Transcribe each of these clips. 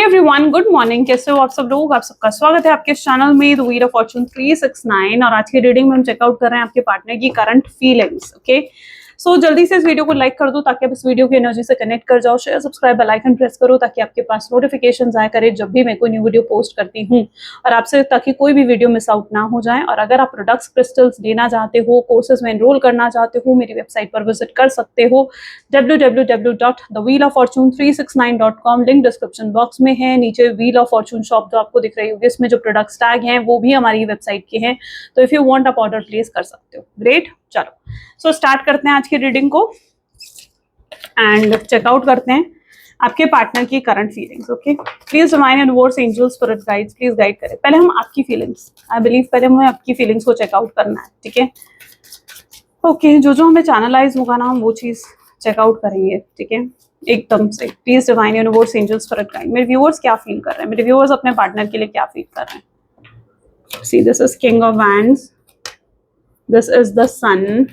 Hey everyone, good morning. कैसे हो आप सब लोग? आप सबका स्वागत है आपके चैनल में द व्हील ऑफ फॉर्चून 369। और आज की रीडिंग में हम चेकआउट कर रहे हैं आपके पार्टनर की करंट फीलिंग्स। ओके, सो जल्दी से इस वीडियो को लाइक कर दो ताकि आप इस वीडियो की एनर्जी से कनेक्ट कर जाओ। Share, subscribe, bell icon press करो ताकि आपके पास नोटिफिकेशन आया करे जब भी मैं कोई न्यू वीडियो पोस्ट करती हूँ, और आपसे ताकि कोई भी वीडियो मिस आउट ना हो जाए। और अगर आप प्रोडक्ट्स, क्रिस्टल्स लेना चाहते हो, कोर्सेज में एनरोल करना चाहते हो, मेरी वेबसाइट पर विजिट कर सकते हो www.thewheeloffortune369.com। लिंक डिस्क्रिप्शन बॉक्स में है। नीचे व्हील ऑफ फॉर्चून शॉप जो आपको दिख रही होगी, इसमें जो प्रोडक्ट्स टैग हैं वो भी हमारी वेबसाइट के हैं, तो इफ यू वांट आप ऑर्डर प्लेस कर सकते हो। ग्रेट, चलो सो स्टार्ट करते हैं आज की रीडिंग को एंड चेकआउट करते हैं आपके पार्टनर की current feelings. Okay, please divine universe, angels, spirit guides please guide करें। पहले हम आपकी फीलिंग्स, आई बिलीव पहले हमें आपकी फीलिंग्स को चेकआउट करना है, ठीक है? ओके, जो हमें चैनलाइज होगा ना, हम वो चीज चेकआउट करेंगे, ठीक है, एकदम से। Please divine universe, angels, spirit guide. मेरे व्यूअर्स क्या फील कर रहे हैं? मेरे व्यूअर्स अपने पार्टनर के लिए क्या फील कर रहे हैं? See, this is king of wands, this is the sun,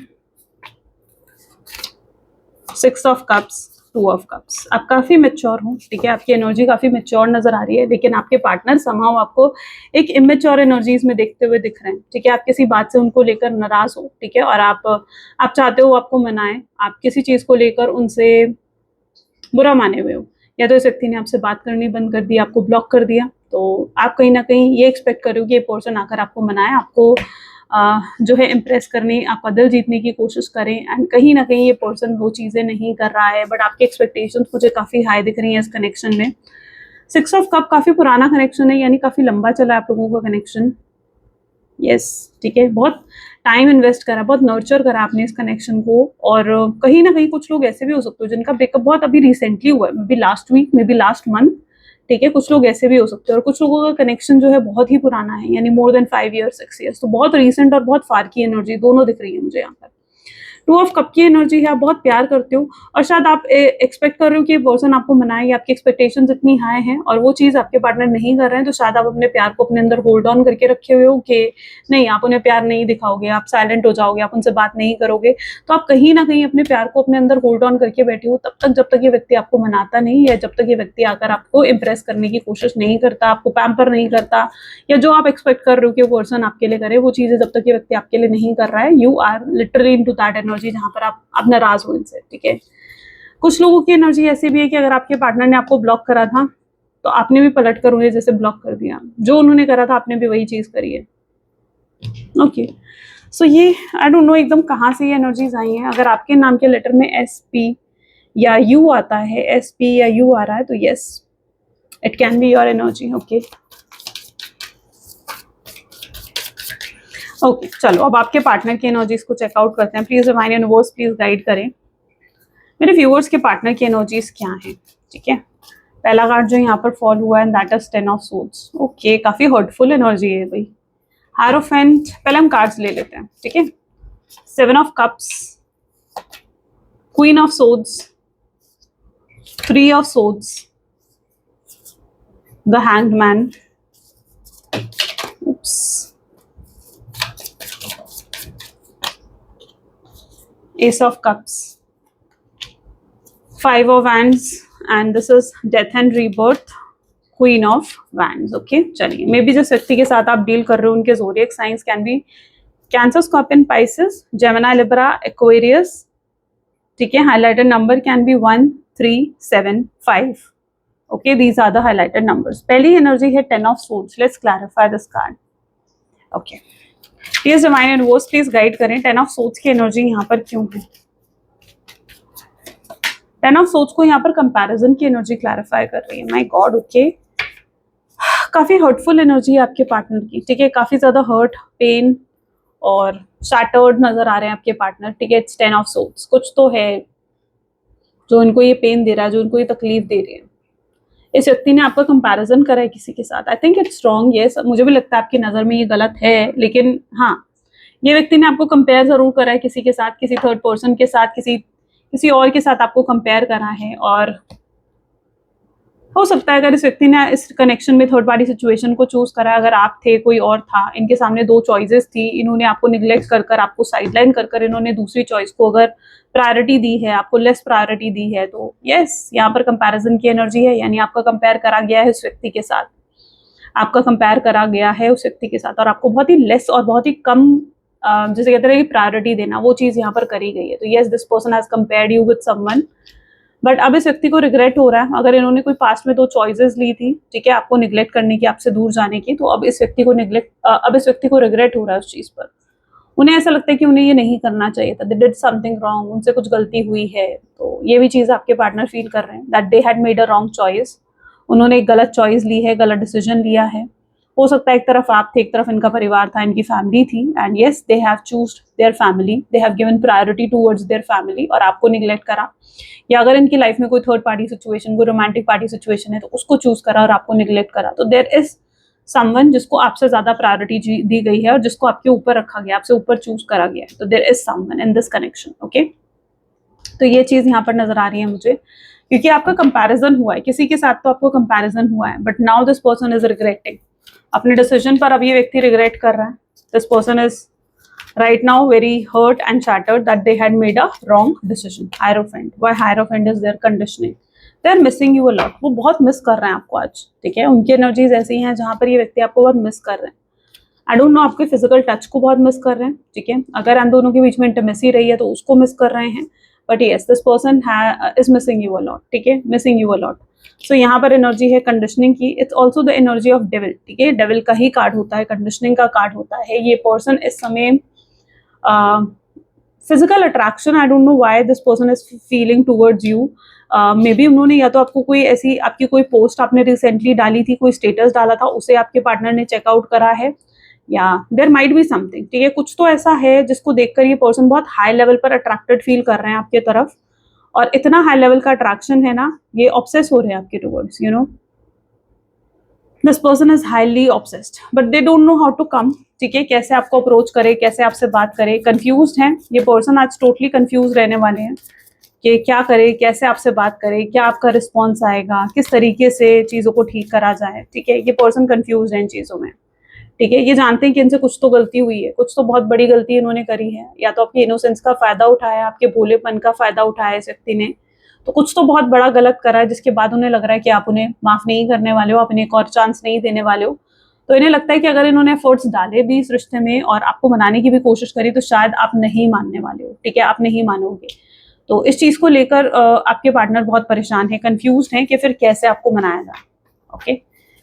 6 of cups, 2 of cups. आप काफी मेच्योर हो, ठीक है, आपकी एनर्जी काफी मेच्योर नजर आ रही है, लेकिन आपके पार्टनर समहाउ आपको एक इमेच्योर एनर्जीज में देखते हुए दिख रहे हैं, ठीक है? आप किसी बात से उनको लेकर नाराज हो, ठीक है, और आप चाहते हो आपको मनाएं, आप किसी चीज को लेकर उनसे बुरा माने हुए हो, या तो इस व्यक्ति ने आपसे बात करनी बंद कर दी, आपको ब्लॉक कर दिया, तो आप कहीं ना कहीं ये एक्सपेक्ट करो कि ये पर्सन आकर आपको मनाए, आपको जो है इम्प्रेस करने, आपका दिल जीतने की कोशिश करें, एंड कहीं ना कहीं ये पर्सन वो चीज़ें नहीं कर रहा है, बट आपकी एक्सपेक्टेशंस मुझे काफ़ी हाई दिख रही हैं इस कनेक्शन में। 6 ऑफ कप काफ़ी पुराना कनेक्शन है, यानी काफ़ी लंबा चला है आप लोगों का कनेक्शन। यस, ठीक है, बहुत टाइम इन्वेस्ट करा, बहुत नर्चर करा आपने इस कनेक्शन को। और कहीं ना कहीं कुछ लोग ऐसे भी हो सकते हो जिनका ब्रेकअप बहुत अभी रिसेंटली हुआ है, maybe last week, maybe last month, ठीक है? कुछ लोग ऐसे भी हो सकते हैं, और कुछ लोगों का कनेक्शन जो है बहुत ही पुराना है, यानी मोर देन 5 ईयर्स, 6 ईयर्स। तो बहुत रिसेंट और बहुत फार की एनर्जी दोनों दिख रही है मुझे यहाँ पर। 2 ऑफ कप की एनर्जी है, आप बहुत प्यार करते हो, और शायद आप एक्सपेक्ट कर रहे हो कि पर्सन आपको मनाए, या आपकी एक्सपेक्टेशंस इतनी हाई हैं और वो चीज़ आपके पार्टनर नहीं कर रहे हैं, तो शायद आप अपने प्यार को अपने अंदर होल्ड ऑन करके रखे हुए हो कि नहीं, आप उन्हें प्यार नहीं दिखाओगे, आप साइलेंट हो जाओगे, आप उनसे बात नहीं करोगे। तो आप कहीं ना कहीं अपने प्यार को अपने अंदर होल्ड ऑन करके बैठे हो तब तक, जब तक ये व्यक्ति आपको मनाता नहीं, या जब तक ये व्यक्ति आकर आपको इम्प्रेस करने की कोशिश नहीं करता, आपको पैम्पर नहीं करता, या जो आप एक्सपेक्ट कर रहे हो कि वो पर्सन आपके लिए करे, वो चीज़ें जब तक ये व्यक्ति आपके लिए नहीं कर रहा है, you are literally into that energy जहाँ पर आप नाराज हो इनसे, ठीक है? कुछ लोगों की एनर्जी ऐसी भी है कि अगर आपके पार्टनर ने आपको ब्लॉक करा था तो आपने भी पलट कर उन्हें जैसे ब्लॉक कर दिया, जो उन्होंने करा था आपने भी वही चीज करी है। ओके, सो ये आई डोंट नो एकदम कहाँ से ये एनर्जीज आई हैं। अगर आपके नाम के लेटर में एस पी या यू आता है, एस पी या यू आ रहा है, तो yes, it can be your energy. Okay okay, चलो अब आपके पार्टनर की एनर्जीज को चेकआउट करते हैं। Please divine universe please guide करें मेरे व्यूअर्स के पार्टनर की एनर्जीज क्या हैं, ठीक है? पहला कार्ड जो यहाँ पर फॉल हुआ है, that is 10 of swords. Okay, काफी हर्टफुल एनर्जी है भाई। हायरोफेंट, पहले हम कार्ड्स ले लेते हैं, ठीक है? 7 of cups, queen of swords, 3 of swords, the hanged man, S of cups, 5 of wands, and this is death and rebirth, queen of wands। Okay, चलिए, मे बी जिस व्यक्ति के साथ आप डील कर रहे हो उनके zodiac signs can be Cancer, Scorpion, Pisces, Gemini, Libra, Aquarius, ठीक है? Highlighted number can be 1, 3, 7, 5। Okay, these are the highlighted numbers. पहली एनर्जी है 10 of swords. Let's clarify this card. Okay, please divine universe please guide करें 10 of swords की energy यहाँ पर क्यों है? 10 ऑफ सोर्ड्स को यहाँ पर कंपैरिजन की एनर्जी क्लैरिफाई कर रही है। माय गॉड, ओके, काफी हर्टफुल एनर्जी है आपके पार्टनर की, ठीक है? काफी ज्यादा हर्ट, पेन और शैटर्ड नजर आ रहे हैं आपके पार्टनर, ठीक है? It's 10 of swords. कुछ तो है जो इनको ये पेन दे रहा है, जो इनको ये तकलीफ दे रही है। इस व्यक्ति ने आपका कंपैरिजन करा है किसी के साथ। I think it's wrong, yes, मुझे भी लगता है आपकी नजर में ये गलत है, लेकिन हाँ, ये व्यक्ति ने आपको कंपेयर जरूर करा है किसी के साथ, किसी थर्ड पर्सन के साथ, किसी और के साथ आपको कंपेयर करा है। और हो सकता है अगर इस व्यक्ति ने इस कनेक्शन में थर्ड पार्टी सिचुएशन को चूज करा, अगर आप थे कोई और था, इनके सामने दो चॉइसेस थी, इन्होंने आपको निग्लेक्ट कर कर, आपको साइडलाइन कर कर इन्होंने दूसरी चॉइस को अगर प्रायोरिटी दी है, आपको लेस प्रायोरिटी दी है, तो यस यहाँ पर कंपैरिजन की एनर्जी है, यानी आपका कंपेयर करा गया है उस व्यक्ति के साथ, आपका कंपेयर करा गया है उस व्यक्ति के साथ और आपको बहुत ही लेस और बहुत ही कम जैसे कहते हैं कि प्रायोरिटी देना, वो चीज यहाँ पर करी गई है। तो yes, this person has compared you with someone, but अब इस व्यक्ति को रिग्रेट हो रहा है। अगर इन्होंने कोई पास्ट में दो चॉइसेस ली थी, ठीक है, आपको निग्लेक्ट करने की, आपसे दूर जाने की, तो अब इस व्यक्ति को रिग्रेट हो रहा है उस चीज पर। उन्हें ऐसा लगता है कि उन्हें ये नहीं करना चाहिए था, दे डिड समथिंग रॉन्ग, उनसे कुछ गलती हुई है। तो ये भी चीज आपके पार्टनर फील कर रहे हैं that they had made a wrong choice, उन्होंने एक गलत चॉइस ली है, गलत डिसीजन लिया है। हो सकता है एक तरफ आप थे, एक तरफ इनका परिवार था, इनकी फैमिली थी, and yes they have chosen their family, they have given priority towards their family और आपको निग्लेक्ट करा। या अगर इनकी लाइफ में कोई थर्ड पार्टी सिचुएशन, कोई रोमांटिक पार्टी सिचुएशन है, तो उसको चूज करा और आपको निग्लेक्ट करा। तो देयर इज समवन जिसको आपसे ज्यादा प्रायोरिटी दी गई है और जिसको आपके ऊपर रखा गया, आपसे ऊपर चूज करा गया है। तो there is someone in this connection, okay. तो ये चीज यहाँ पर नजर आ रही है मुझे, क्योंकि आपका कंपैरिजन हुआ है किसी के साथ, तो आपको कंपैरिजन हुआ है, but now this person is regretting, अपने डिसीजन पर अब ये व्यक्ति रिग्रेट कर रहा है। This person is right now very hurt and shattered that they had made a wrong decision. Hierophant, why Hierophant is their conditioning, they are missing you a lot, वो बहुत मिस कर रहे हैं आपको आज, ठीक है। उनकी एनर्जीज ऐसी हैं जहाँ पर ये व्यक्ति आपको बहुत मिस कर रहे हैं। आई डोंट नो, आपके फिजिकल टच को बहुत मिस कर रहे हैं, ठीक है। अगर हम दोनों के बीच में इंटीमेसी रही है तो उसको मिस कर रहे हैं, but yes this person is missing you a lot, ठीक है, मिसिंग यू अ लॉट। सो यहाँ पर एनर्जी है कंडीशनिंग की, it's also the energy of devil, ठीक है। डेविल का ही कार्ड होता है, कंडीशनिंग का कार्ड होता है। ये पर्सन इस समय physical attraction, I don't know why this person is feeling towards you. May be उन्होंने या तो आपको कोई ऐसी, आपकी कोई पोस्ट आपने रिसेंटली डाली थी, कोई स्टेटस डाला था, उसे आपके पार्टनर ने चेकआउट करा है, या देयर माइट बी समथिंग, ठीक है। कुछ तो ऐसा है जिसको देखकर ये पर्सन बहुत हाई लेवल पर अट्रैक्टेड फील कर रहे हैं आपके तरफ, और इतना हाई लेवल का अट्रैक्शन है ना, ये ऑब्सेस हो रहे हैं आपके towards, you know. This person is highly obsessed but they don't know how to come, ठीक है, कैसे आपको अप्रोच करे, कैसे आपसे बात करे, कंफ्यूज्ड हैं ये पर्सन, आज टोटली कंफ्यूज रहने वाले हैं कि क्या करे, कैसे आपसे बात करे, क्या आपका रिस्पॉन्स आएगा, किस तरीके से चीज़ों को ठीक करा जाए, ठीक है। ये पर्सन कंफ्यूज है इन चीज़ों में, ठीक है। ये जानते हैं कि इनसे कुछ तो गलती हुई है, कुछ तो बहुत बड़ी गलती इन्होंने करी है, या तो आपकी इनोसेंस का फायदा उठाया, आपके भोलेपन का फायदा उठाया इस व्यक्ति ने, तो कुछ तो बहुत बड़ा गलत करा है, जिसके बाद उन्हें लग रहा है कि आप उन्हें माफ नहीं करने वाले हो, आप उन्हें एक और चांस नहीं देने वाले हो। तो इन्हें लगता है कि अगर इन्होंने एफर्ट्स डाले भी इस रिश्ते में और आपको मनाने की भी कोशिश करी, तो शायद आप नहीं मानने वाले हो, ठीक है, आप नहीं मानोगे। तो इस चीज को लेकर आपके पार्टनर बहुत परेशान है, कंफ्यूज है कि फिर कैसे आपको मनाया जाए, ओके।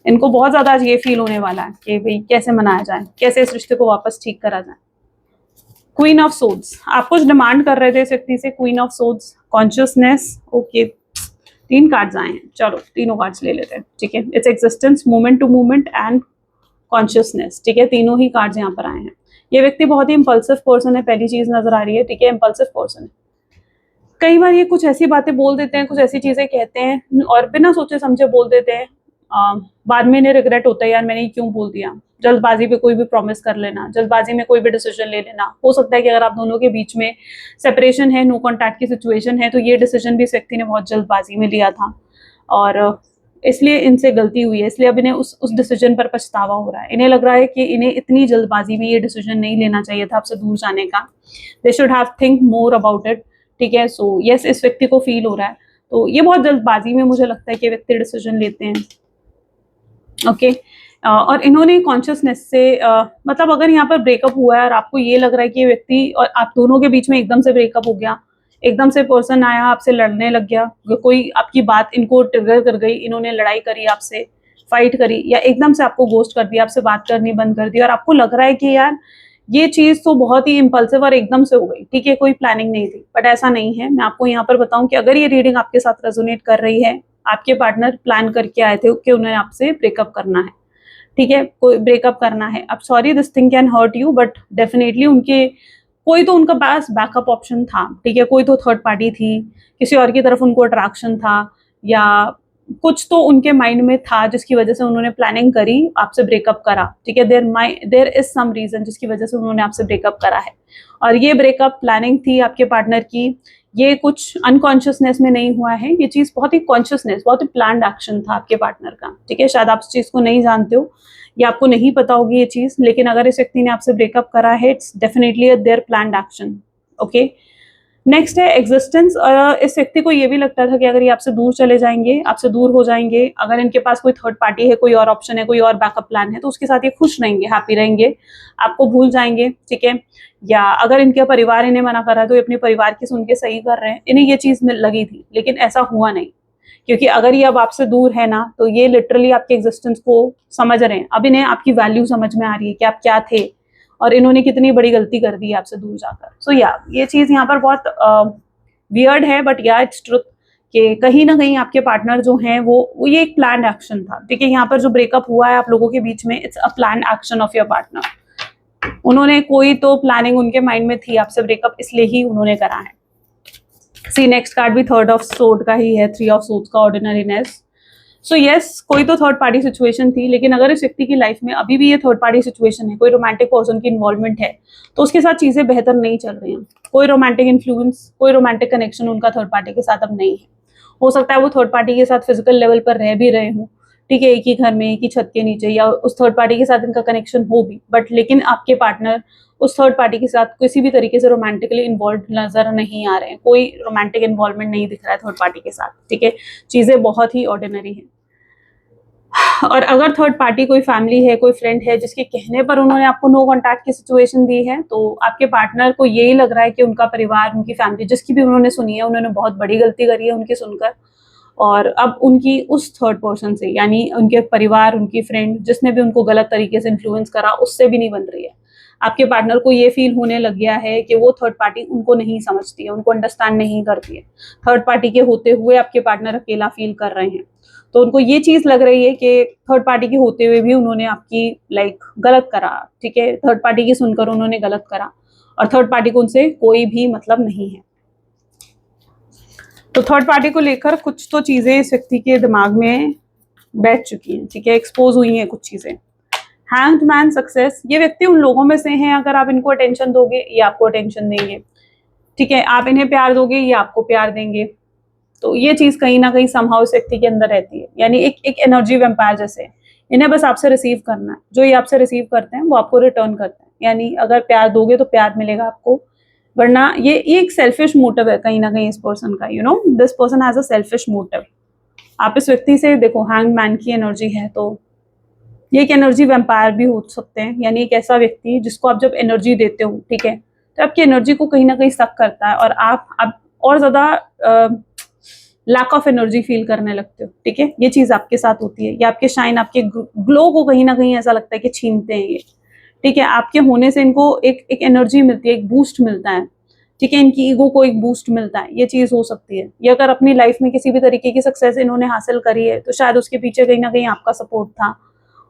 इनको बहुत ज्यादा आज ये फील होने वाला है कि भाई कैसे मनाया जाए, कैसे इस रिश्ते को वापस ठीक करा जाए। क्वीन ऑफ सोड्स, आप कुछ डिमांड कर रहे थे इस व्यक्ति से, queen of swords, consciousness, okay. 3 cards आए हैं, चलो तीनों कार्ड्स ले लेते हैं, ठीक है। It's existence, moment to moment and consciousness, ठीक है, तीनों ही कार्ड्स यहाँ पर आए हैं। ये व्यक्ति बहुत ही इम्पल्सिव पर्सन है, पहली चीज नजर आ रही है, ठीक है, इम्पल्सिव पर्सन है। कई बार ये कुछ ऐसी बातें बोल देते हैं, कुछ ऐसी चीजें कहते हैं और बिना सोचे समझे बोल देते हैं, बाद में इन्हें रिग्रेट होता है, यार मैंने क्यों बोल दिया। जल्दबाजी में कोई भी प्रॉमिस कर लेना, जल्दबाजी में कोई भी डिसीजन ले लेना। हो सकता है कि अगर आप दोनों के बीच में सेपरेशन है, नो कॉन्टैक्ट की सिचुएशन है, तो ये डिसीजन भी इस व्यक्ति ने बहुत जल्दबाजी में लिया था और इसलिए इनसे गलती हुई है, इसलिए अब इन्हें उस डिसीजन पर पछतावा हो रहा है। इन्हें लग रहा है कि इन्हें इतनी जल्दबाजी में ये डिसीजन नहीं लेना चाहिए था आपसे दूर जाने का, they should have think more about it, ठीक है। सो यस, इस व्यक्ति को फील हो रहा है, तो ये बहुत जल्दबाजी में मुझे लगता है कि व्यक्ति डिसीजन लेते हैं, ओके। और इन्होंने कॉन्शियसनेस से मतलब अगर यहाँ पर ब्रेकअप हुआ है और आपको ये लग रहा है कि ये व्यक्ति और आप दोनों के बीच में एकदम से ब्रेकअप हो गया, एकदम से पर्सन आया आपसे लड़ने लग गया, कोई आपकी बात इनको ट्रिगर कर गई, इन्होंने लड़ाई करी आपसे, फाइट करी, या एकदम से आपको गोस्ट कर दिया, आपसे बात करनी बंद कर दी, और आपको लग रहा है कि यार ये चीज तो बहुत ही इम्पल्सिव और एकदम से हो गई, ठीक है, कोई प्लानिंग नहीं थी। बट ऐसा नहीं है। मैं आपको यहाँ पर बताऊं कि अगर ये रीडिंग आपके साथ रेजोनेट कर रही है, आपके पार्टनर प्लान करके आए थे कि उन्हें आपसे ब्रेकअप करना है, ठीक है, कोई ब्रेकअप करना है। अब sorry this thing can hurt you, but definitely उनके कोई तो उनका पास बैकअप ऑप्शन था, ठीक है, कोई तो थर्ड पार्टी थी, किसी और की तरफ उनको अट्रैक्शन था, या कुछ तो उनके माइंड में था जिसकी वजह से उन्होंने प्लानिंग करी, आपसे ब्रेकअप करा, ठीक है। देयर इज सम रीजन जिसकी वजह से उन्होंने आपसे ब्रेकअप करा है, और ये ब्रेकअप प्लानिंग थी आपके पार्टनर की, ये कुछ अनकॉन्शियसनेस में नहीं हुआ है, ये चीज़ बहुत ही कॉन्शियसनेस, बहुत ही प्लान्ड एक्शन था आपके पार्टनर का, ठीक है। शायद आप इस चीज़ को नहीं जानते हो या आपको नहीं पता होगी ये चीज़, लेकिन अगर इस व्यक्ति ने आपसे ब्रेकअप करा है, it's definitely their planned action, okay. Next है एग्जिस्टेंस। इस व्यक्ति को ये भी लगता था कि अगर ये आपसे दूर चले जाएंगे, आपसे दूर हो जाएंगे, अगर इनके पास कोई थर्ड पार्टी है, कोई और ऑप्शन है, कोई और बैकअप प्लान है, तो उसके साथ ये खुश रहेंगे, हैप्पी रहेंगे, आपको भूल जाएंगे, ठीक है। या अगर इनके परिवार इन्हें मना कर रहा है तो ये अपने परिवार की सुन के सही कर रहे हैं, इन्हें ये चीज लगी थी, लेकिन ऐसा हुआ नहीं। क्योंकि अगर ये अब आपसे दूर है ना, तो ये लिटरली आपके एग्जिस्टेंस को समझ रहे हैं, अब इन्हें आपकी वैल्यू समझ में आ रही है कि आप क्या थे और इन्होंने कितनी बड़ी गलती कर दी आपसे दूर जाकर। सो ये चीज यहाँ पर बहुत वियर्ड है, बट या इट्स ट्रुथ कि कहीं ना कहीं आपके पार्टनर जो हैं वो ये एक प्लान एक्शन था, ठीक है। यहाँ पर जो ब्रेकअप हुआ है आप लोगों के बीच में, it's a plan action of your partner. उन्होंने कोई तो प्लानिंग उनके माइंड में थी आपसे ब्रेकअप, इसलिए ही उन्होंने करा है। सी नेक्स्ट कार्ड भी थर्ड ऑफ सोर्ड का ही है, थ्री ऑफ सोर्ड्स का, ऑर्डिनरीनेस। सो यस, कोई तो थर्ड पार्टी सिचुएशन थी, लेकिन अगर इस व्यक्ति की लाइफ में अभी भी ये थर्ड पार्टी सिचुएशन है, कोई रोमांटिक पर्सन की इन्वॉल्वमेंट है, तो उसके साथ चीजें बेहतर नहीं चल रही हैं। कोई रोमांटिक इन्फ्लुएंस, कोई रोमांटिक कनेक्शन उनका थर्ड पार्टी के साथ अब नहीं है। हो सकता है वो थर्ड पार्टी के साथ फिजिकल लेवल पर रह भी रहे हों, ठीक है, एक ही घर में, एक ही छत के नीचे, या उस थर्ड पार्टी के साथ इनका कनेक्शन हो भी, बट लेकिन आपके पार्टनर उस थर्ड पार्टी के साथ किसी भी तरीके से रोमांटिकली इन्वॉल्व नजर नहीं आ रहे हैं, कोई रोमांटिक इन्वॉल्वमेंट नहीं दिख रहा है थर्ड पार्टी के साथ, ठीक है। चीजें बहुत ही ऑर्डिनरी है। और अगर थर्ड पार्टी कोई फैमिली है, कोई फ्रेंड है, जिसके कहने पर उन्होंने आपको नो कॉन्टैक्ट की सिचुएशन दी है, तो आपके पार्टनर को यही लग रहा है कि उनका परिवार, उनकी फैमिली, जिसकी भी उन्होंने सुनी है, उन्होंने बहुत बड़ी गलती करी है उनकी सुनकर, और अब उनकी उस थर्ड पर्सन से, यानी उनके परिवार, उनकी फ्रेंड, जिसने भी उनको गलत तरीके से इन्फ्लुएंस करा, उससे भी नहीं बन रही है। आपके पार्टनर को ये फील होने लग गया है कि वो थर्ड पार्टी उनको नहीं समझती है, उनको अंडरस्टैंड नहीं करती है। थर्ड पार्टी के होते हुए आपके पार्टनर अकेला फील कर रहे हैं, तो उनको ये चीज लग रही है कि थर्ड पार्टी के होते हुए भी उन्होंने आपकी गलत करा, ठीक है। थर्ड पार्टी की सुनकर उन्होंने गलत करा, और थर्ड पार्टी को उनसे कोई भी मतलब नहीं है। तो थर्ड पार्टी को लेकर कुछ तो चीजें इस व्यक्ति के दिमाग में बैठ चुकी हैं, ठीक है, एक्सपोज हुई हैं कुछ चीजें। Hanged man, success. ये व्यक्ति उन लोगों में से हैं, अगर आप इनको अटेंशन दोगे ये आपको अटेंशन देंगे, ठीक है, आप इन्हें प्यार दोगे ये आपको प्यार देंगे। तो ये चीज कहीं ना कहीं समहाउ इस व्यक्ति के अंदर रहती है, यानी एक एनर्जी वेम्पायर जैसे। इन्हें बस आपसे रिसीव करना है, जो ये आपसे रिसीव करते हैं वो आपको रिटर्न करते हैं, यानी अगर प्यार दोगे तो प्यार मिलेगा आपको, वरना ये एक सेल्फिश मोटिव है कहीं ना कहीं इस पर्सन का, this person has a selfish motive. आप इस व्यक्ति से देखो, हैंग मैन की एनर्जी है, तो ये एक एनर्जी वेम्पायर भी हो सकते हैं, यानी एक ऐसा व्यक्ति जिसको आप जब एनर्जी देते हो, ठीक है, तो आपकी एनर्जी को कहीं ना कहीं सक करता है, और आप और ज्यादा लैक ऑफ एनर्जी फील करने लगते हो, ठीक है। ये चीज आपके साथ होती है, ये आपके शाइन, आपके ग्लो को कहीं ना कहीं ऐसा लगता है कि छीनते हैं ये, ठीक है। आपके होने से इनको एक एनर्जी मिलती है, एक बूस्ट मिलता है, ठीक है, इनकी ईगो को एक बूस्ट मिलता है, ये चीज हो सकती है। ये अगर अपनी लाइफ में किसी भी तरीके की सक्सेस इन्होंने हासिल करी है, तो शायद उसके पीछे कहीं ना कहीं आपका सपोर्ट था,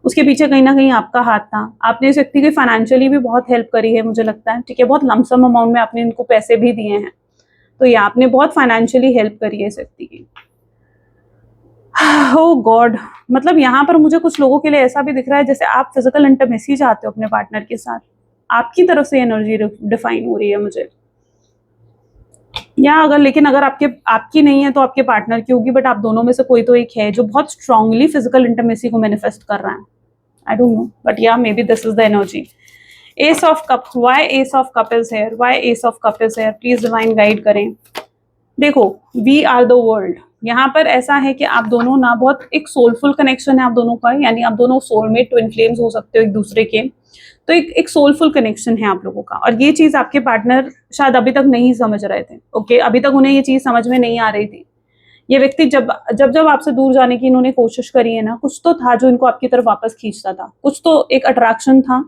उसके पीछे कहीं ना कहीं आपका हाथ था। आपने इस व्यक्ति की फाइनेंशियली भी बहुत हेल्प करी है, मुझे लगता है, ठीक है, बहुत लमसम अमाउंट में आपने इनको पैसे भी दिए हैं, तो ये आपने बहुत फाइनेंशियली हेल्प करी है इस व्यक्ति की। ओह गॉड, मतलब यहाँ पर मुझे कुछ लोगों के लिए ऐसा भी दिख रहा है जैसे आप फिजिकल इंटीमेसी चाहते हो अपने पार्टनर के साथ, आपकी तरफ से एनर्जी डिफाइन हो रही है मुझे, या लेकिन अगर आपकी नहीं है तो आपके पार्टनर की होगी, बट आप दोनों में से कोई तो एक है जो बहुत स्ट्रांगली फिजिकल इंटीमेसी को मैनिफेस्ट कर रहा है। आई डोंट नो, बट या may be this is the energy. S of cup, why S of cup is here, why S of cup is here, please divine guide करें। देखो, we are the world, यहाँ पर ऐसा है कि आप दोनों ना बहुत एक सोलफुल कनेक्शन है आप दोनों का, यानी आप दोनों सोलमेट, ट्विन फ्लेम्स हो सकते हो एक दूसरे के, तो एक सोलफुल कनेक्शन है आप लोगों का, और ये चीज आपके पार्टनर शायद अभी तक नहीं समझ रहे थे, ओके, अभी तक उन्हें ये चीज समझ में नहीं आ रही थी। ये व्यक्ति जब जब जब आपसे दूर जाने की इन्होंने कोशिश करी है ना, कुछ तो था जो इनको आपकी तरफ वापस खींचता था, कुछ तो एक अट्रैक्शन था,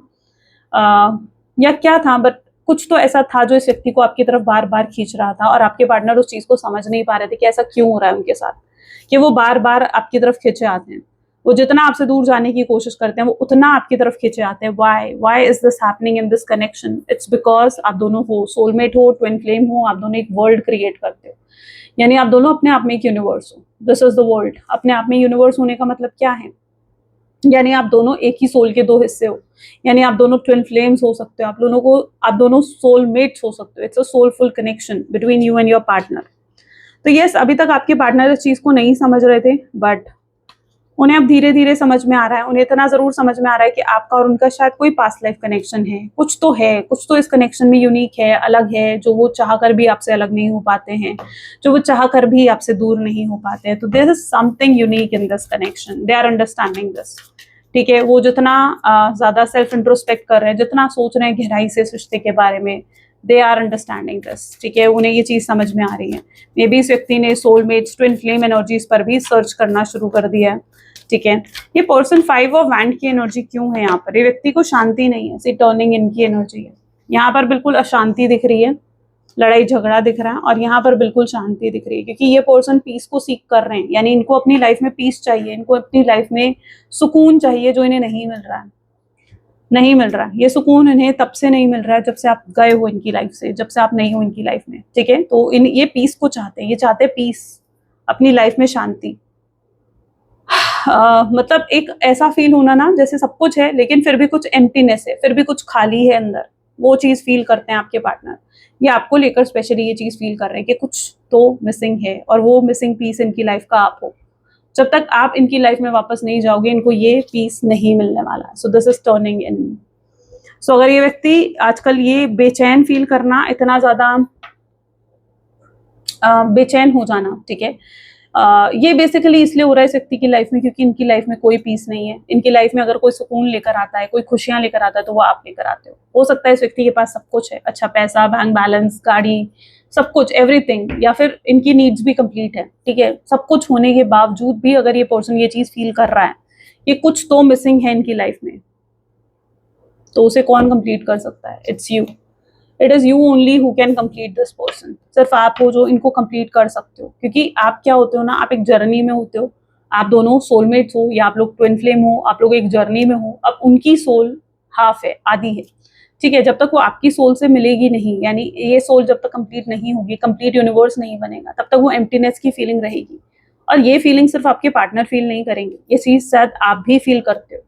या क्या था, बट कुछ तो ऐसा था जो इस व्यक्ति को आपकी तरफ बार बार खींच रहा था, और आपके पार्टनर उस चीज को समझ नहीं पा रहे थे कि ऐसा क्यों हो रहा है उनके साथ, कि वो बार बार आपकी तरफ खींचे आते हैं। वो जितना आपसे दूर जाने की कोशिश करते हैं वो उतना आपकी तरफ खींचे आते हैं। Why is this happening in this connection? It's because आप दोनों हो, सोलमेट हो, ट्विन फ्लेम हो, आप दोनों एक वर्ल्ड क्रिएट करते हो, यानी आप दोनों अपने आप में एक यूनिवर्स हो। This is the world. अपने आप में यूनिवर्स होने का मतलब क्या है? यानी आप दोनों एक ही सोल के दो हिस्से हो, यानी आप दोनों ट्विन फ्लेम्स हो सकते हो, आप दोनों सोलमेट्स हो सकते हो। It's a soulful connection between you and your partner. तो यस, अभी तक आपके पार्टनर इस चीज को नहीं समझ रहे थे, बट उन्हें अब धीरे धीरे समझ में आ रहा है। उन्हें इतना जरूर समझ में आ रहा है कि आपका और उनका शायद कोई पास्ट लाइफ कनेक्शन है, कुछ तो है, कुछ तो इस कनेक्शन में यूनिक है, अलग है, जो वो चाह कर भी आपसे अलग नहीं हो पाते हैं, जो वो चाह कर भी आपसे दूर नहीं हो पाते हैं। तो there is something unique in this connection, they are understanding this. ठीक है, वो जितना ज्यादा सेल्फ इंट्रोस्पेक्ट कर रहे हैं, जितना सोच रहे हैं गहराई से इस रिश्ते के बारे में, दे आर अंडरस्टैंडिंग दिस। ठीक है, उन्हें ये चीज समझ में आ रही है। मे बी इस व्यक्ति ने सोलमेट्स, ट्विन फ्लेम एनर्जीज पर भी सर्च करना शुरू कर दिया है। ठीक है, ये पर्सन 5 ऑफ वैंड की एनर्जी क्यों है यहाँ पर? ये व्यक्ति को शांति नहीं है, टर्निंग इनकी एनर्जी है। यहाँ पर बिल्कुल अशांति दिख रही है, लड़ाई झगड़ा दिख रहा है, और यहाँ पर बिल्कुल शांति दिख रही है, क्योंकि ये पर्सन पीस को सीख कर रहे हैं। यानी इनको अपनी लाइफ में पीस चाहिए, इनको अपनी लाइफ में सुकून चाहिए, जो इन्हें नहीं मिल रहा है, नहीं मिल रहा है। ये सुकून इन्हें तब से नहीं मिल रहा है जब से आप गए हो इनकी लाइफ से, जब से आप नहीं हो इनकी लाइफ में। ठीक है, तो ये पीस को चाहते हैं, ये चाहते हैं पीस, अपनी लाइफ में शांति। मतलब एक ऐसा फील होना ना, जैसे सब कुछ है लेकिन फिर भी कुछ एम्प्टीनेस है, फिर भी कुछ खाली है अंदर। वो चीज फील करते हैं आपके पार्टनर, ये आपको लेकर स्पेशली ये चीज फील कर रहे हैं कि कुछ तो मिसिंग है, और वो मिसिंग पीस इनकी लाइफ का आप हो। जब तक आप इनकी लाइफ में वापस नहीं जाओगे, इनको ये पीस नहीं मिलने वाला। So this is turning in. So अगर ये व्यक्ति आजकल ये बेचैन फील करना, इतना ज्यादा बेचैन हो जाना, ठीक है, ये बेसिकली इसलिए हो रहा है इस व्यक्ति की लाइफ में क्योंकि इनकी लाइफ में कोई पीस नहीं है। इनकी लाइफ में अगर कोई सुकून लेकर आता है, कोई खुशियां लेकर आता है, तो वो आप लेकर आते हो सकता है इस व्यक्ति के पास सब कुछ है, अच्छा पैसा, बैंक बैलेंस, गाड़ी, सब कुछ, एवरीथिंग, या फिर इनकी नीड्स भी कंप्लीट है। ठीक है, सब कुछ होने के बावजूद भी अगर ये पर्सन ये चीज फील कर रहा है, ये कुछ तो मिसिंग है इनकी लाइफ में, तो उसे कौन कंप्लीट कर सकता है? It's you. It is you only who can complete this person. सिर्फ आप हो जो इनको कंप्लीट कर सकते हो, क्योंकि आप क्या होते हो ना, आप एक जर्नी में होते हो। आप दोनों सोलमेट्स हो, या आप लोग ट्विन फ्लेम हो, आप लोग एक जर्नी में हो। अब उनकी सोल हाफ है, आधी है। ठीक है, जब तक वो आपकी सोल से मिलेगी नहीं, यानी ये सोल जब तक कंप्लीट नहीं होगी, कंप्लीट यूनिवर्स नहीं बनेगा, तब तक वो एम्प्टीनेस की फीलिंग रहेगी। और ये फीलिंग सिर्फ आपके पार्टनर फील नहीं करेंगे, ये चीज शायद आप भी फील करते हो।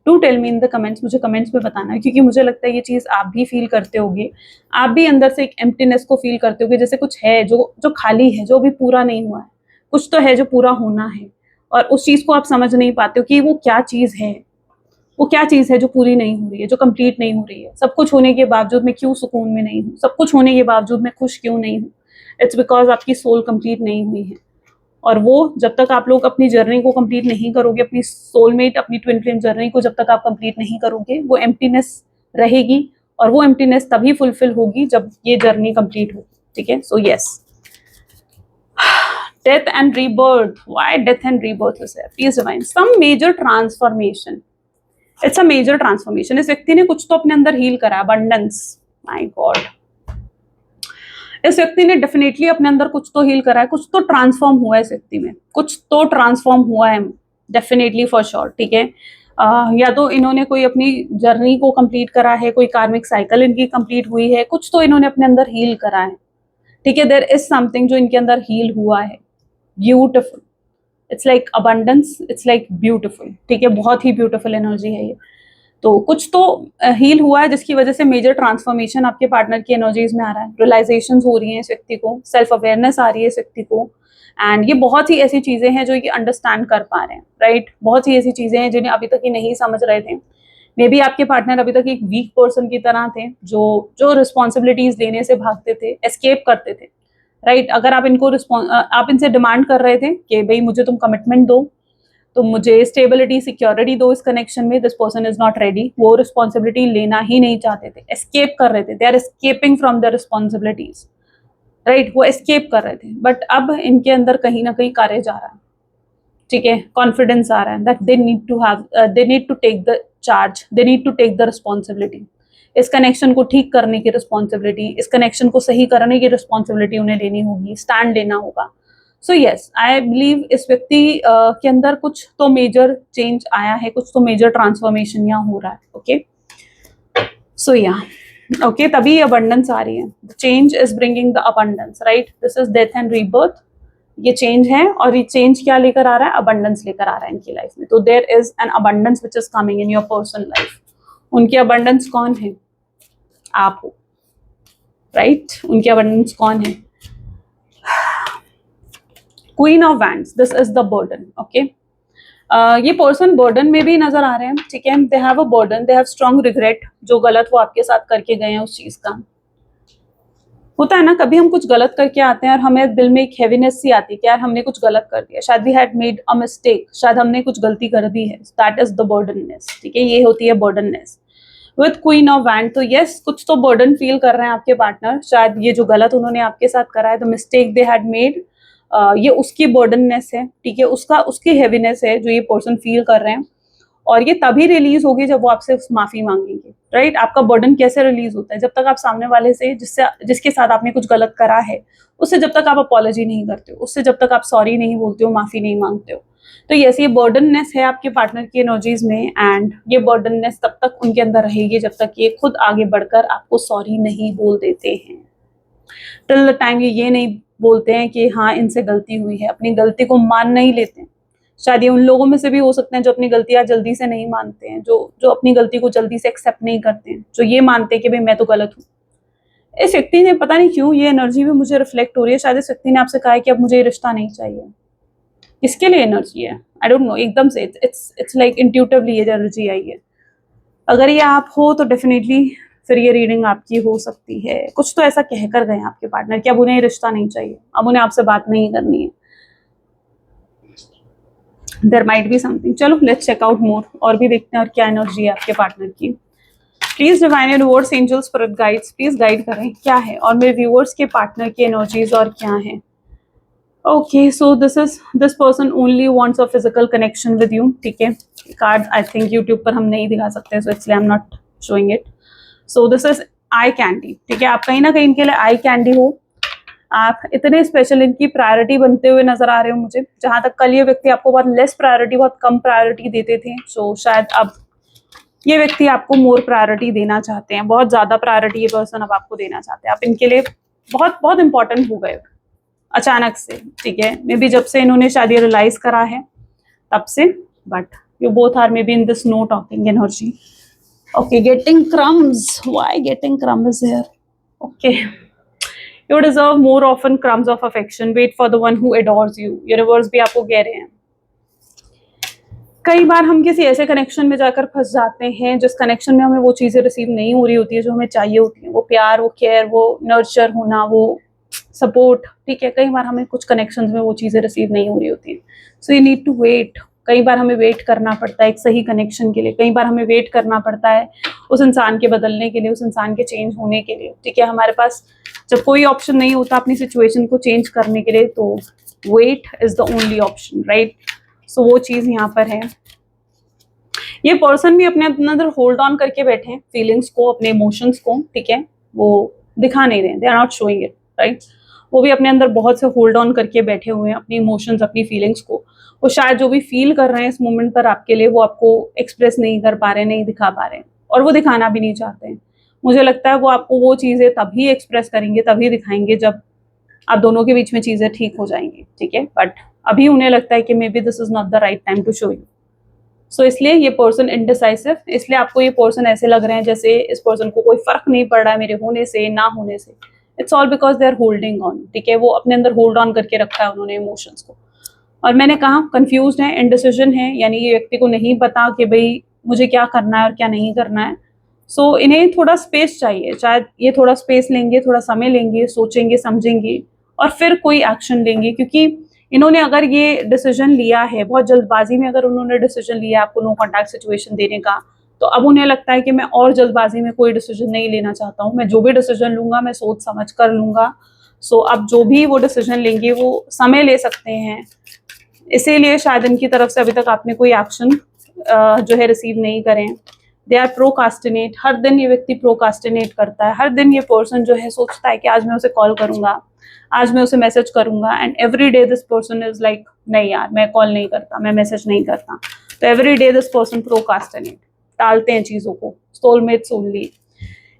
To tell me in the comments, मुझे कमेंट्स में बताना है, क्योंकि मुझे लगता है ये चीज आप भी फील करते होगे। आप भी अंदर से एक एम्प्टीनेस को फील करते होगे, जैसे कुछ है जो जो खाली है, जो अभी पूरा नहीं हुआ है। कुछ तो है जो पूरा होना है, और उस चीज को आप समझ नहीं पाते हो कि वो क्या चीज है, वो क्या चीज है जो पूरी नहीं हो रही है, जो कंप्लीट नहीं हो रही है। सब कुछ होने के बावजूद मैं क्यों सुकून में नहीं हूँ, सब कुछ होने के बावजूद मैं खुश क्यों नहीं हूँ? इट्स बिकॉज आपकी सोल कंप्लीट नहीं हुई है। और वो जब तक आप लोग अपनी जर्नी को कंप्लीट नहीं करोगे, अपनी सोलमेट, अपनी ट्विन फ्लेम जर्नी को जब तक आप कंप्लीट नहीं करोगे, वो एम्प्टीनेस रहेगी। और वो एम्प्टीनेस तभी फुलफिल होगी जब ये जर्नी कंप्लीट हो। ठीक है, so yes, death and rebirth. Why death and rebirth is there? Please divine some major transformation. It's a major transformation. इस व्यक्ति ने कुछ तो अपने अंदर हील करा, अबंडेंस, माय गॉड। इस व्यक्ति ने डेफिनेटली अपने अंदर कुछ तो हील करा है, कुछ तो ट्रांसफॉर्म हुआ है इस व्यक्ति में, कुछ तो ट्रांसफॉर्म हुआ है डेफिनेटली, फॉर श्योर। ठीक है, या तो इन्होंने कोई अपनी जर्नी को कंप्लीट करा है, कोई कार्मिक साइकिल इनकी कंप्लीट हुई है, कुछ तो इन्होंने अपने अंदर हील करा है। ठीक है, देयर इज समथिंग जो इनके अंदर हील हुआ है। Beautiful, it's like abundance, it's like beautiful. ठीक है, बहुत ही ब्यूटिफुल एनर्जी है ये। तो कुछ तो हील हुआ है जिसकी वजह से मेजर ट्रांसफॉर्मेशन आपके पार्टनर की एनर्जीज में आ रहा है। रियलाइजेशंस हो रही हैं इस व्यक्ति को, सेल्फ अवेयरनेस आ रही है इस व्यक्ति को, एंड ये बहुत ही ऐसी चीजें हैं जो ये अंडरस्टैंड कर पा रहे हैं, राइट? बहुत ही ऐसी चीजें हैं जिन्हें अभी तक ये नहीं समझ रहे थे। मे बी आपके पार्टनर अभी तक एक वीक पर्सन की तरह थे, जो जो रिस्पॉन्सिबिलिटीज लेने से भागते थे, एस्केप करते थे, राइट? अगर आप इनको आप इनसे डिमांड कर रहे थे कि भाई मुझे तुम कमिटमेंट दो, तो मुझे स्टेबिलिटी, सिक्योरिटी दो इस कनेक्शन में, this person is not ready. वो रिस्पॉन्सिबिलिटी लेना ही नहीं चाहते थे, एस्केप कर रहे थे, they are escaping from the responsibilities, right? वो एस्केप कर रहे थे, बट अब इनके अंदर कहीं ना कहीं करेज आ रहा है। ठीक है, कॉन्फिडेंस आ रहा है that they need to have, they need to take the charge, they need to take the responsibility. इस कनेक्शन को ठीक करने की रिस्पॉन्सिबिलिटी, इस कनेक्शन को सही करने की रिस्पॉन्सिबिलिटी उन्हें लेनी होगी, स्टैंड लेना होगा। सो यस, आई बिलीव इस व्यक्ति के अंदर कुछ तो मेजर चेंज आया है, कुछ तो मेजर ट्रांसफॉर्मेशन यहाँ हो रहा है। ओके, सो या ओके, तभी अबंडेंस आ रही है। The change is bringing the abundance, right? This is death and rebirth, ये चेंज है, और ये चेंज क्या लेकर आ रहा है? अबंडेंस लेकर आ रहा है इनकी लाइफ में। तो there is an abundance which is coming in your personal life. उनकी अबंडेंस कौन है? आप हो, राइट? उनकी अबंडेंस कौन है? Queen of wands, this is the burden. Okay, ये पर्सन बर्डन में भी नजर आ रहे हैं, ठीक है? They have a burden, they have strong regret, जो गलत वो आपके साथ करके गए हैं उस चीज का। होता है ना, कभी हम कुछ गलत करके आते हैं और हमें दिल में एक हैवीनेस सी आती है कि यार हमने कुछ गलत कर दिया, शायद we had made a mistake, शायद हमने कुछ गलती कर दी है। दैट इज द बर्डननेस, ठीक है? ये होती है बर्डननेस विद क्वीन ऑफ वैंड। तो यस, कुछ तो बर्डन फील कर रहे हैं आपके पार्टनर, शायद ये जो गलत उन्होंने आपके साथ करा है, the mistake they had made, ये उसकी बर्डननेस है, ठीक है? उसकी हैवीनेस है जो ये पर्सन फील कर रहे हैं, और ये तभी रिलीज होगी जब वो आपसे माफी मांगेंगे, राइट? आपका बर्डन कैसे रिलीज होता है? जब तक आप सामने वाले से जिसके साथ आपने कुछ गलत करा है उससे जब तक आप अपॉलॉजी नहीं करते हो, उससे जब तक आप सॉरी नहीं बोलते हो, माफी नहीं मांगते हो। तो यस, ये बर्डननेस है आपके पार्टनर की एनर्जीज में, एंड ये बर्डननेस तब तक उनके अंदर रहेगी जब तक ये खुद आगे बढ़कर आपको सॉरी नहीं बोल देते हैं। टिल द टाइम ये नहीं बोलते हैं कि हाँ इनसे गलती हुई है, अपनी गलती को मान नहीं लेते हैं। शायद ये उन लोगों में से भी हो सकते हैं जो अपनी गलतियां जल्दी से नहीं मानते हैं, जो अपनी गलती को जल्दी से एक्सेप्ट नहीं करते हैं, जो ये मानते हैं कि भाई मैं तो गलत हूँ। इस व्यक्ति ने, पता नहीं क्यों ये एनर्जी भी मुझे रिफ्लेक्ट हो रही है, शायद इस व्यक्ति ने आपसे कहा है कि अब मुझे ये रिश्ता नहीं चाहिए। किसके लिए एनर्जी है? आई डोंट नो, एकदम से इट्स लाइक इंट्यूटिवली ये एनर्जी आई है। अगर ये आप हो तो डेफिनेटली फिर ये रीडिंग आपकी हो सकती है। कुछ तो ऐसा कह कर गए आपके पार्टनर कि अब उन्हें ये रिश्ता नहीं चाहिए, अब उन्हें आपसे बात नहीं करनी है। There might be something. चलो लेट्स चेक आउट मोर, और भी देखते हैं और क्या एनर्जी है आपके पार्टनर की। Please divine universe, angels, spirit guides, please guide करें क्या है, और मेरे व्यूअर्स के पार्टनर की एनर्जीज और क्या है। Okay, so this person only wants a physical connection with you, ठीक है? कार्ड आई थिंक यूट्यूब पर हम नहीं दिखा सकते, सो इसलिए I am not showing it. So this is eye candy, ठीक है? आप कहीं ना कहीं इनके लिए आई कैंडी हो, आप इतने स्पेशल, इनकी प्रायोरिटी बनते हुए नजर आ रहे हो मुझे। जहां तक कल ये व्यक्ति आपको बहुत लेस प्रायोरिटी, बहुत कम प्रायोरिटी देते थे, सो शायद अब ये व्यक्ति आपको मोर प्रायोरिटी देना चाहते हैं, बहुत ज्यादा प्रायोरिटी ये पर्सन अब आपको देना चाहते हैं। आप इनके लिए बहुत बहुत इंपॉर्टेंट हो गए अचानक से, ठीक है? मे बी जब से इन्होंने शायद ये रियलाइज करा है तब से, but you both are maybe in this no talking energy. Okay, getting crumbs, why getting crumbs here? Okay, you deserve more often crumbs of affection, wait for the one who adores you, universe भी आपको कह रहे हैं। कई बार हम किसी ऐसे connection में जाकर फंस जाते हैं जिस कनेक्शन में हमें वो चीजें रिसीव नहीं हो रही होती है जो हमें चाहिए होती है, वो प्यार, वो केयर, वो नर्चर होना, वो सपोर्ट, ठीक है? कई बार हमें कुछ कनेक्शंस में वो चीजें रिसीव नहीं हो रही होती हैं, so you need to wait. कई बार हमें वेट करना पड़ता है एक सही कनेक्शन के लिए, कई बार हमें वेट करना पड़ता है उस इंसान के बदलने के लिए, उस इंसान के चेंज होने के लिए, ठीक है? हमारे पास जब कोई ऑप्शन नहीं होता अपनी सिचुएशन को चेंज करने के लिए, तो wait is the only option, right? So वो चीज यहाँ पर है। ये पर्सन भी अपने अंदर होल्ड ऑन करके बैठे हैं फीलिंग्स को, अपने इमोशंस को, ठीक है? वो दिखा नहीं रहे, they are not showing it, right? वो भी अपने अंदर बहुत से होल्ड ऑन करके बैठे हुए हैं अपनी इमोशंस, अपनी फीलिंग्स को। वो शायद जो भी फील कर रहे हैं इस मोमेंट पर आपके लिए, वो आपको एक्सप्रेस नहीं कर पा रहे, नहीं दिखा पा रहे, और वो दिखाना भी नहीं चाहते हैं। मुझे लगता है वो आपको वो चीजें तभी एक्सप्रेस करेंगे, तभी दिखाएंगे जब आप दोनों के बीच में चीजें ठीक हो जाएंगी, ठीक है? बट अभी उन्हें लगता है कि maybe this is not the right time to show you. So इसलिए ये पर्सन इनडिसाइसिव, इसलिए आपको ये पर्सन ऐसे लग रहे हैं जैसे इस पर्सन को कोई फर्क नहीं पड़ रहा है मेरे होने से ना होने से। It's all because they are holding on, ठीक है? वो अपने अंदर होल्ड ऑन करके रखा है उन्होंने इमोशंस को। और मैंने कहा कंफ्यूज्ड है, इनडिसीजन है, यानी ये व्यक्ति को नहीं पता कि भाई मुझे क्या करना है और क्या नहीं करना है। सो इन्हें थोड़ा स्पेस चाहिए, शायद ये थोड़ा स्पेस लेंगे, थोड़ा समय लेंगे, सोचेंगे, समझेंगे, और फिर कोई एक्शन लेंगे। क्योंकि इन्होंने अगर ये डिसीजन लिया है बहुत जल्दबाजी में, अगर उन्होंने डिसीजन लिया आपको नो कॉन्टैक्ट सिचुएशन देने का, तो अब उन्हें लगता है कि मैं और जल्दबाजी में कोई डिसीजन नहीं लेना चाहता हूँ, मैं जो भी डिसीजन लूंगा मैं सोच समझ कर लूंगा। सो अब जो भी वो डिसीजन लेंगे वो समय ले सकते हैं, इसीलिए शायद इनकी तरफ से अभी तक आपने कोई एक्शन जो है रिसीव नहीं करें। दे आर प्रोकास्टिनेट, हर दिन ये व्यक्ति प्रोकास्टिनेट करता है। हर दिन ये पर्सन जो है सोचता है कि आज मैं उसे कॉल करूंगा, आज मैं उसे मैसेज करूंगा, and every day this person is like नहीं यार मैं कॉल नहीं करता, मैं मैसेज नहीं करता। तो every day this person procrastinate, टालते हैं चीजों को, soulmates only.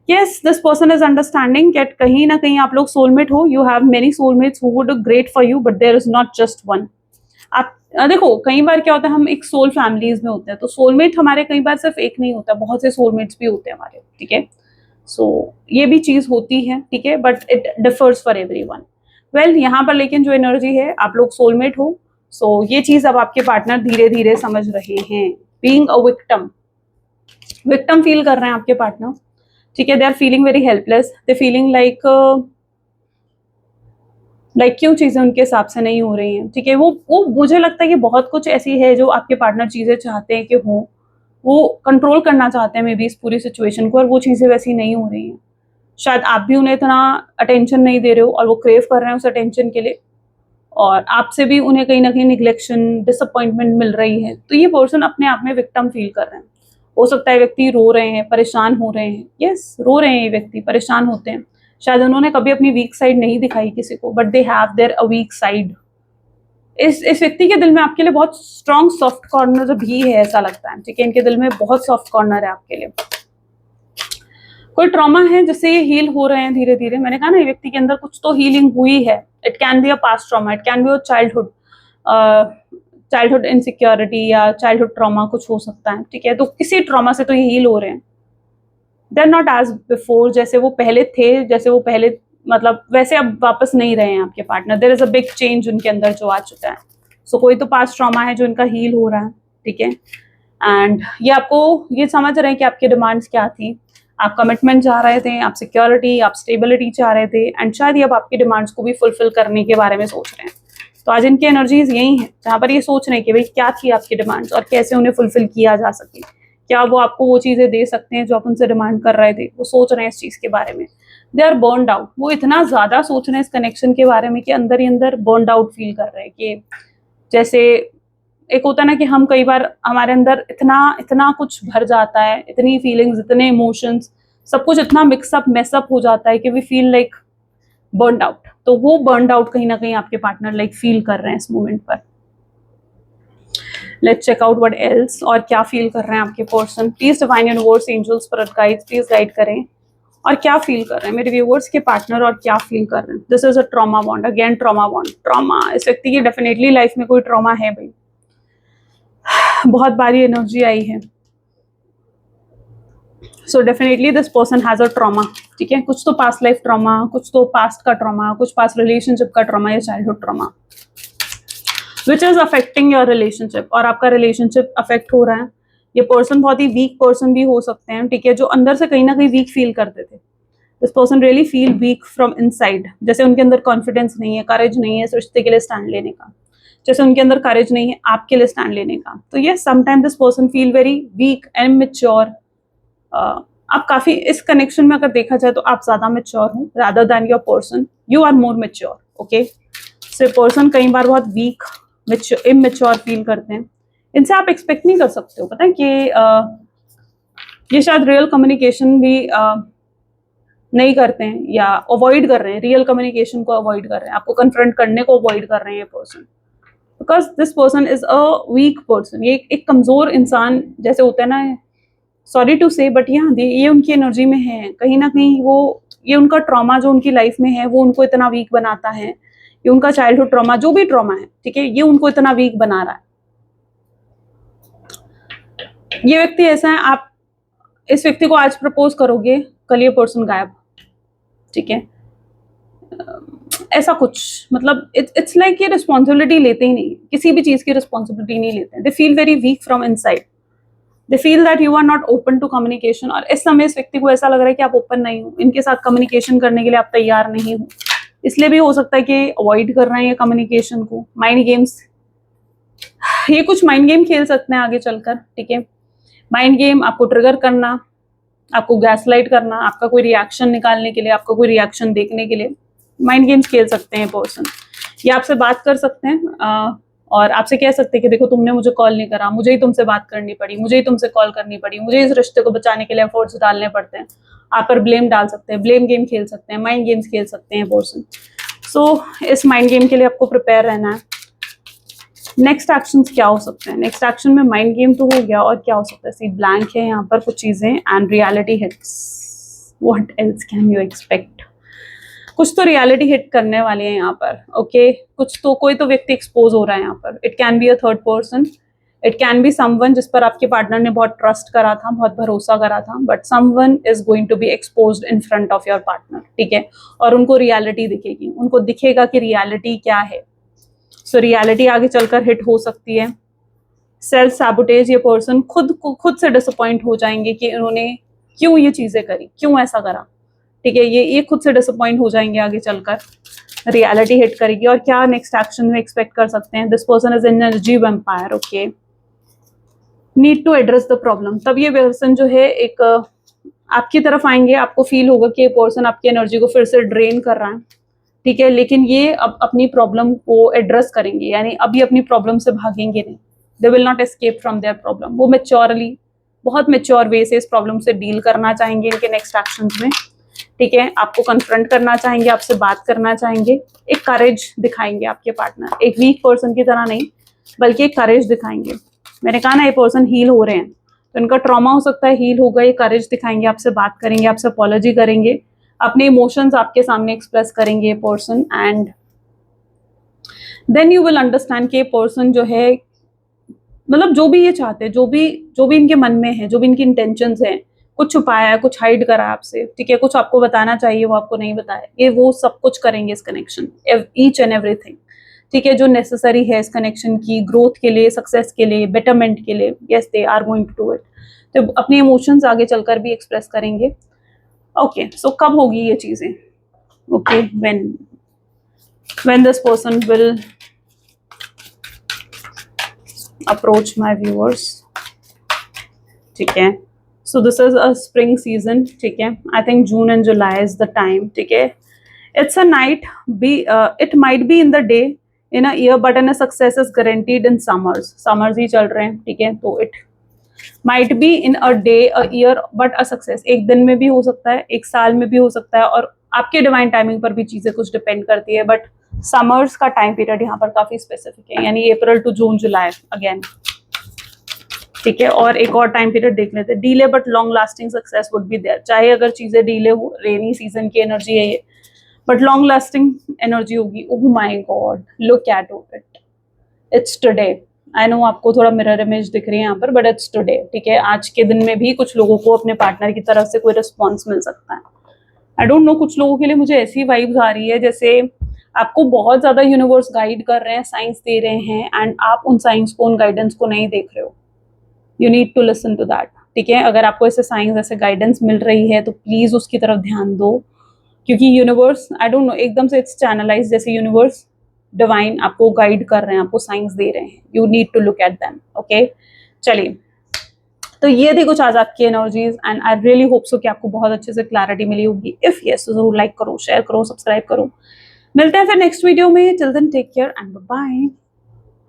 Yes, this person is understanding that कहीं ना कहीं आप लोग सोलमेट हो. You have many soulmates who would do great for you, but there is not just one. आप देखो कई बार क्या होता है, हम एक सोल फैमिलीज में होते हैं, तो सोलमेट हमारे कई बार सिर्फ एक नहीं होता, बहुत से सोलमेट्स भी होते हैं हमारे, ठीक है. सो ये भी चीज होती है, ठीक है, but it differs for everyone. Well, यहाँ पर लेकिन जो एनर्जी है, आप लोग सोलमेट हो. सो ये चीज अब आपके पार्टनर धीरे धीरे समझ रहे हैं. Being a victim, victim feel कर रहे हैं आपके पार्टनर, ठीक है. They are feeling very helpless. They feeling like क्यों चीजें उनके हिसाब से नहीं हो रही हैं, ठीक है. वो मुझे लगता है कि बहुत कुछ ऐसी है जो आपके पार्टनर चीजें चाहते हैं कि हो, वो कंट्रोल करना चाहते हैं मे बी इस पूरी सिचुएशन को, और वो चीजें वैसी नहीं हो रही हैं. शायद आप भी उन्हें इतना अटेंशन नहीं दे रहे हो, और वो क्रेव कर रहे हैं उस अटेंशन के लिए, और आपसे भी उन्हें कहीं ना कहीं निग्लेक्शन, डिसअपॉइंटमेंट मिल रही है. तो ये पर्सन अपने आप में विक्टिम फील कर रहे हैं. हो सकता है व्यक्ति रो रहे हैं, परेशान हो रहे हैं. यस, रो रहे हैं ये व्यक्ति, परेशान होते हैं. शायद उन्होंने कभी अपनी वीक साइड नहीं दिखाई किसी को, but they have their a weak side. इस व्यक्ति के दिल में आपके लिए बहुत स्ट्रॉन्ग सॉफ्ट कॉर्नर भी है, ऐसा लगता है, ठीक है. इनके दिल में बहुत सॉफ्ट कॉर्नर है आपके लिए. कोई ट्रॉमा है जिससे ये हील हो रहे हैं धीरे धीरे. मैंने कहा ना, ये व्यक्ति के अंदर कुछ तो हीलिंग हुई है. It can be a past trauma, it can be a childhood insecurity या चाइल्डहुड ट्रॉमा, कुछ हो सकता है, ठीक है. तो किसी ट्रॉमा से तो ये हील हो रहे हैं. They are not as before, जैसे वो पहले थे, जैसे वो पहले, मतलब वैसे अब वापस नहीं रहे हैं आपके partner. There is a big change उनके अंदर जो आ चुका है. सो कोई तो पास्ट ट्रॉमा है जो इनका हील हो रहा है, ठीक है. एंड ये आपको ये समझ रहे हैं कि आपकी डिमांड्स क्या थी. आप कमिटमेंट चाह रहे थे, आप सिक्योरिटी, आप स्टेबिलिटी चाह रहे थे, एंड शायद ये अब आपकी डिमांड्स को भी फुलफिल करने के बारे में सोच रहे हैं. तो आज इनकी एनर्जीज यही है जहाँ पर ये सोच रहे हैं कि भाई क्या थी आपकी डिमांड्स और कैसे उन्हें फुलफिल किया जा सके. क्या वो आपको वो चीजें दे सकते हैं जो आप उनसे डिमांड कर रहे थे. वो सोच रहे हैं इस चीज के बारे में. They are burned out. वो इतना ज्यादा सोच रहे हैं इस कनेक्शन के बारे में कि अंदर ही अंदर बर्नड आउट फील कर रहे हैं. कि जैसे एक होता है ना कि हम कई बार हमारे अंदर इतना इतना कुछ भर जाता है, इतनी फीलिंग्स, इतने इमोशंस, सब कुछ इतना मिक्सअप मैसअप हो जाता है कि we feel like burned out. तो वो बर्नड आउट कहीं ना कहीं आपके पार्टनर लाइक फील कर रहे हैं इस मोमेंट पर. Let's check out what else. और क्या फील कर रहे हैं आपके person. Please divine universe, angels, spirit guides, please guide करें. और क्या फील कर रहे हैं मेरे व्यूअर्स के पार्टनर, और क्या फील कर रहे हैं. This is a trauma bond. Again trauma bond. Trauma, इस व्यक्ति की डेफिनेटली लाइफ में कोई ट्रॉमा है भाई. बहुत भारी एनर्जी आई है. So definitely this person has a trauma, ठीक है. कुछ तो पास्ट लाइफ ट्रॉमा, कुछ तो पास्ट का ट्रॉमा, कुछ पास्ट रिलेशनशिप का ट्रॉमा या childhood trauma which is affecting your relationship. और आपका रिलेशनशिप अफेक्ट हो रहा है. ये पर्सन बहुत ही वीक पर्सन भी हो सकते हैं, ठीक है, जो अंदर से कहीं ना कहीं वीक फील करते थे. This person really feel weak from inside. जैसे उनके अंदर कॉन्फिडेंस नहीं है, करेज नहीं है इस रिश्ते के लिए स्टैंड लेने का. जैसे उनके अंदर करेज नहीं है आपके लिए स्टैंड लेने का. तो ये sometime this person feel very week and mature. आप काफी इस कनेक्शन में अगर देखा जाए तो आप ज्यादा मेच्योर हो rather than your person. You are more mature, okay. So person कई बार बहुत वीक, इमेच्योर फील करते हैं. इनसे आप एक्सपेक्ट नहीं कर सकते हो, पता है कि ये शायद रियल कम्युनिकेशन भी नहीं करते हैं या अवॉइड कर रहे हैं. रियल कम्युनिकेशन को अवॉइड कर रहे हैं, आपको कन्फ्रंट करने को अवॉइड कर रहे हैं ये person. Because this person is a weak person. ये एक कमजोर इंसान जैसे होता है ना, सॉरी टू से, बट ये उनकी एनर्जी में है. कहीं ना कहीं वो, ये उनका ट्रॉमा जो उनकी लाइफ में है वो उनको इतना वीक बनाता है. ये उनका चाइल्डहुड ट्रॉमा, जो भी ट्रॉमा है, ठीक है, ये उनको इतना वीक बना रहा है. ये व्यक्ति ऐसा है, आप इस व्यक्ति को आज प्रपोज करोगे, कल ये पर्सन गायब, ठीक है. ऐसा कुछ, मतलब इट्स लाइक ये रिस्पॉन्सिबिलिटी लेते ही नहीं, किसी भी चीज की रिस्पॉन्सिबिलिटी नहीं लेते. They feel very weak from inside. They feel that you are not open to communication. और इस समय इस व्यक्ति को ऐसा लग रहा है कि आप ओपन नहीं हो, इनके साथ कम्युनिकेशन करने के लिए आप तैयार नहीं हो. इसलिए भी हो सकता है कि अवॉइड कर रहे हैं कम्युनिकेशन को. माइंड गेम्स, ये कुछ माइंड गेम खेल सकते हैं आगे चलकर, ठीक है. माइंड गेम, आपको ट्रिगर करना, आपको गैसलाइट करना, आपका कोई रिएक्शन निकालने के लिए, आपका कोई रिएक्शन देखने के लिए माइंड गेम्स खेल सकते हैं पर्सन. ये आपसे बात कर सकते हैं और आपसे कह सकते हैं कि देखो तुमने मुझे कॉल नहीं करा, मुझे ही तुमसे बात करनी पड़ी, मुझे ही तुमसे कॉल करनी पड़ी, मुझे इस रिश्ते को बचाने के लिए एफर्ट्स डालने पड़ते हैं. आप पर ब्लेम डाल सकते हैं, ब्लेम गेम खेल सकते हैं, माइंड गेम्स खेल सकते हैं पर्सन. सो इस माइंड गेम के लिए आपको प्रिपेयर रहना है. नेक्स्ट एक्शन क्या हो सकते हैं. नेक्स्ट एक्शन में माइंड गेम तो हो गया, और क्या हो सकता है. सी ब्लैंक है यहाँ पर कुछ चीजें, and reality hits. What else can you expect? कुछ तो रियलिटी हिट करने वाले हैं यहाँ पर, ओके कुछ तो, कोई तो व्यक्ति एक्सपोज हो रहा है यहाँ पर. It can be a third person, it can be someone जिस पर आपके पार्टनर ने बहुत ट्रस्ट करा था, बहुत भरोसा करा था, but someone is going to be exposed in front of your partner, ठीक है. और उनको रियलिटी दिखेगी, उनको दिखेगा कि रियलिटी क्या है. सो रियलिटी आगे चलकर हिट हो सकती है. सेल्फ सैबोटेज, ये पर्सन खुद से डिसअपॉइंट हो जाएंगे कि इन्होंने क्यों ये चीजें करी, क्यों ऐसा करा, ठीक है. ये खुद से डिसअपॉइंट हो जाएंगे आगे चलकर. रियलिटी हिट करेगी. और क्या नेक्स्ट एक्शन में एक्सपेक्ट कर सकते हैं? This person is energy vampire, okay. Need to address the problem. तब ये पर्सन जो है एक आपकी तरफ आएंगे, आपको फील होगा कि ये पर्सन आपकी एनर्जी को फिर से ड्रेन कर रहा है, ठीक है. लेकिन ये अब अपनी प्रॉब्लम को एड्रेस करेंगे, यानी अभी अपनी प्रॉब्लम से भागेंगे नहीं. They will not escape from their problem. वो मैच्योरली, बहुत मैच्योर वे से इस प्रॉब्लम से डील करना चाहेंगे इनके नेक्स्ट एक्शंस में, ठीक है. आपको कन्फ्रंट करना चाहेंगे, आपसे बात करना चाहेंगे, एक करेज दिखाएंगे आपके पार्टनर. एक वीक पर्सन की तरह नहीं, बल्कि एक करेज दिखाएंगे. मैंने कहा ना ये पर्सन हील हो रहे हैं, तो इनका ट्रॉमा हो सकता है हील होगा. ये करेज दिखाएंगे, आपसे बात करेंगे, आपसे अपॉलॉजी करेंगे, अपने इमोशंस आपके सामने एक्सप्रेस करेंगे ये person. And then you will understand कि ये पर्सन जो है, मतलब जो भी ये चाहते हैं, जो भी इनके मन में है, जो भी इनकी इंटेंशंस हैं, कुछ छुपाया है, कुछ हाइड करा है आपसे, ठीक है. कुछ आपको बताना चाहिए, वो आपको नहीं बताया. ये वो सब कुछ करेंगे इस कनेक्शन, ईच एंड एवरीथिंग, ठीक है, जो नेसेसरी है इस कनेक्शन की ग्रोथ के लिए, सक्सेस के लिए, बेटरमेंट के लिए. Yes, they are going to do it. तो अपने इमोशंस आगे चलकर भी एक्सप्रेस करेंगे. ओके, सो कब होगी ये चीजें? Okay, when this person will approach my viewers, ठीक है. So this is a spring season, ठीक है. I think June and July is the time, ठीक है. It's a night, it might be in the day, in a year, but a success is guaranteed in summers ही चल रहे हैं, ठीक है. तो it might be in a day, a year, but a success एक दिन में भी हो सकता है, एक साल में भी हो सकता है, और आपके डिवाइन टाइमिंग पर भी चीजें कुछ डिपेंड करती है. बट समर्स का टाइम पीरियड यहाँ पर काफी स्पेसिफिक है, यानी अप्रैल टू जून जुलाई अगेन, ठीक है. और एक और टाइम पीरियड देख लेते हैं. Delay but long lasting success would be there. चाहे अगर चीजें डीले हो, रेनी सीजन की एनर्जी है ये, बट लॉन्ग लास्टिंग एनर्जी होगी. Oh my God, look at it, it's today. I know आपको थोड़ा मिरर इमेज दिख रही है यहाँ पर, बट इट्स टुडे, ठीक है. आज के दिन में भी कुछ लोगों को अपने पार्टनर की तरफ से कोई रिस्पॉन्स मिल सकता है. आई डोंट नो, कुछ लोगों के लिए मुझे ऐसी वाइब्स आ रही है जैसे आपको बहुत ज्यादा यूनिवर्स गाइड कर रहे हैं, साइंस दे रहे हैं, एंड आप उन साइंस को, उन गाइडेंस को नहीं देख रहे हो. You need to listen to that, ठीक है. अगर आपको ऐसे साइंस, ऐसे गाइडेंस मिल रही है तो प्लीज उसकी तरफ ध्यान दो, क्योंकि यूनिवर्स, आई डोंट नो, एकदम से इट्स चैनलाइज, जैसे यूनिवर्स डिवाइन आपको गाइड कर रहे हैं, आपको साइंस दे रहे हैं. You need to look at them, okay. चलिए, तो ये थी कुछ आज आपकी energies, and I really hope so कि आपको बहुत अच्छे से क्लैरिटी मिली होगी. इफ यस, तो जरूर लाइक करो, शेयर करो, सब्सक्राइब करो. मिलते हैं फिर नेक्स्ट वीडियो में. Till then take care and bye bye.